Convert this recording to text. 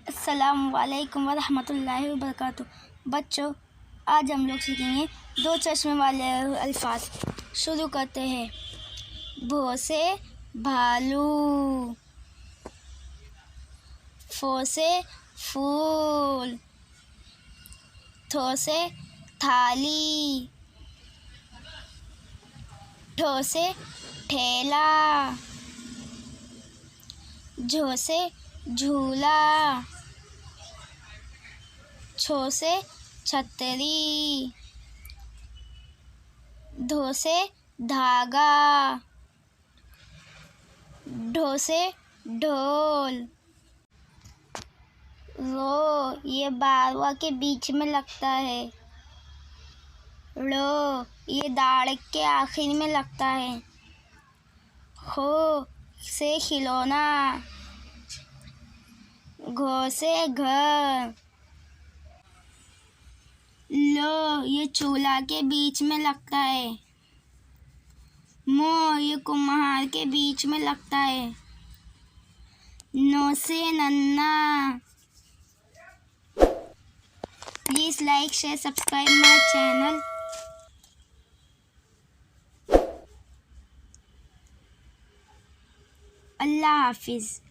अस्सलामु अलैकुम वरहमतुल्लाहि वबरकातुहू। बच्चों, आज हम लोग सीखेंगे दो चश्मे वाले अल्फाज। शुरू करते हैं। भो से भालू, फो से फूल, थो से थाली, ठो से ठेला, झो से झूला, छो से छतरी, धो से धागा, ढो से ढोल। रो ये बारवा के बीच में लगता है। लो ये दाढ़ के आखिर में लगता है। खो से खिलौना, घो से घर। लो ये चूल्हा के बीच में लगता है। मो ये कुम्हार के बीच में लगता है। नो से नन्ना। Please like share subscribe my channel. अल्लाह हाफिज़।